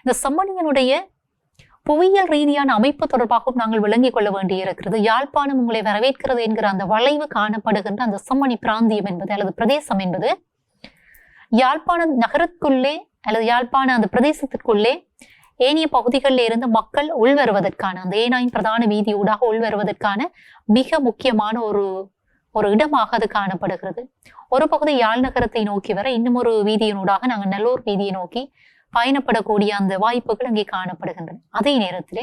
இந்த செம்மணியினுடைய புவியியல் ரீதியான அமைப்பு தொடர்பாகவும் நாங்கள் விளங்கிக் கொள்ள வேண்டியிருக்கிறது. யாழ்ப்பாணம் உங்களை வரவேற்கிறது என்கிற அந்த வளைவு காணப்படுகின்ற அந்த செம்மணி பிராந்தியம் என்பது அல்லது பிரதேசம் என்பது யாழ்ப்பாணம் நகரத்துக்குள்ளே அல்லது யாழ்ப்பாண அந்த பிரதேசத்திற்குள்ளே ஏனைய பகுதிகளில் இருந்து மக்கள் உள்வருவதற்கான அந்த ஏனாயின் பிரதான வீதியூடாக உள்வருவதற்கான மிக முக்கியமான ஒரு இடமாக அது காணப்படுகிறது. ஒரு பகுதி யாழ் நகரத்தை நோக்கி வர இன்னும் ஒரு வீதியினூடாக நாங்கள் நல்லூர் வீதியை நோக்கி பயணப்படக்கூடிய அந்த வாய்ப்புகள் அங்கே காணப்படுகின்றன. அதே நேரத்திலே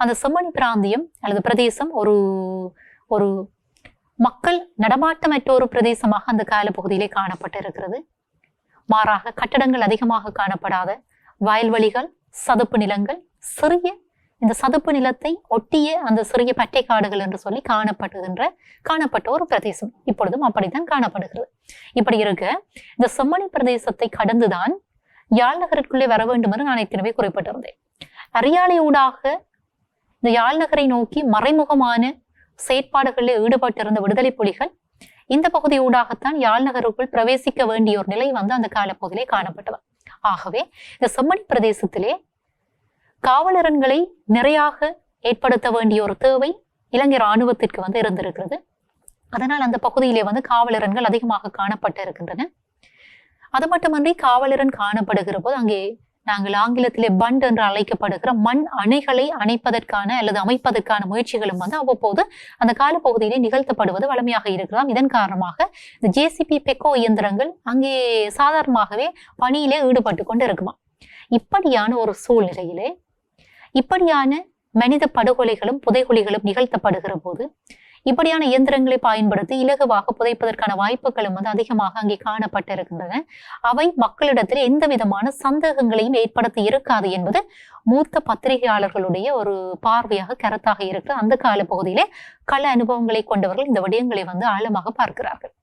அந்த செம்மணி பிராந்தியம் அல்லது பிரதேசம் ஒரு மக்கள் நடமாட்டமற்ற ஒரு பிரதேசமாக அந்த காலப்பகுதியிலே காணப்பட்டிருக்கிறது. மாறாக கட்டடங்கள் அதிகமாக காணப்படாத வயல்வெளிகள், சதுப்பு நிலங்கள், இந்த சதுப்பு நிலத்தை ஒட்டிய அந்த சிறிய பட்டை காடுகள் என்று சொல்லி காணப்பட்ட ஒரு பிரதேசம் இப்பொழுதும் அப்படித்தான் காணப்படுகிறது. இப்படி இருக்க இந்த செம்மணி பிரதேசத்தை கடந்துதான் யாழ் நகருக்குள்ளே வர வேண்டும் என்று நான் ஏற்கனவே குறிப்பிட்டிருந்தேன். அரியாலை ஊடாக இந்த யாழ் நகரை நோக்கி மறைமுகமான செயற்பாடுகளில் ஈடுபட்டிருந்த விடுதலை புலிகள் இந்த பகுதி ஊடாகத்தான் யாழ் நகருக்குள் பிரவேசிக்க வேண்டிய ஒரு நிலை அந்த காலப்பகுதியிலே காணப்பட்டது. ஆகவே இந்த செம்மணி பிரதேசத்திலே காவலரன்களை நிறையாக ஏற்படுத்த வேண்டிய ஒரு தேவை இலங்கை இராணுவத்திற்கு இருந்திருக்கிறது. அதனால் அந்த பகுதியிலே காவலரன்கள் அதிகமாக காணப்பட்டு இருக்கின்றன. அது மட்டுமன்றி காவலரன் காணப்படுகிற போது அங்கே நாங்கள் ஆங்கிலத்திலே பண்ட் என்று அழைக்கப்படுகிற மண் அணைகளை அணைப்பதற்கான அல்லது அமைப்பதற்கான முயற்சிகளும் அவ்வப்போது அந்த காலப்பகுதியிலே நிகழ்த்தப்படுவது வளமையாக இருக்கலாம். இதன் காரணமாக இந்த ஜேசிபி பெக்கோ இயந்திரங்கள் அங்கே சாதாரணமாகவே பணியிலே ஈடுபட்டு கொண்டு இருக்குமா. இப்படியான ஒரு சூழ்நிலையிலே இப்படியான மனித படுகொலைகளும் புதைகுழிகளும் நிகழ்த்தப்படுகிற போது இப்படியான இயந்திரங்களை பயன்படுத்தி இலகுவாக புதைப்பதற்கான வாய்ப்புகளும் அதிகமாக அங்கே காணப்பட்டிருக்கின்றன. அவை மக்களிடத்தில் எந்த விதமான சந்தேகங்களையும் ஏற்படுத்தி இருக்காது என்பது மூத்த பத்திரிகையாளர்களுடைய ஒரு பார்வையாக கருத்தாக இருக்கிற அந்த கால பகுதியிலே கள அனுபவங்களை கொண்டவர்கள் இந்த விடயங்களை ஆழமாக பார்க்கிறார்கள்.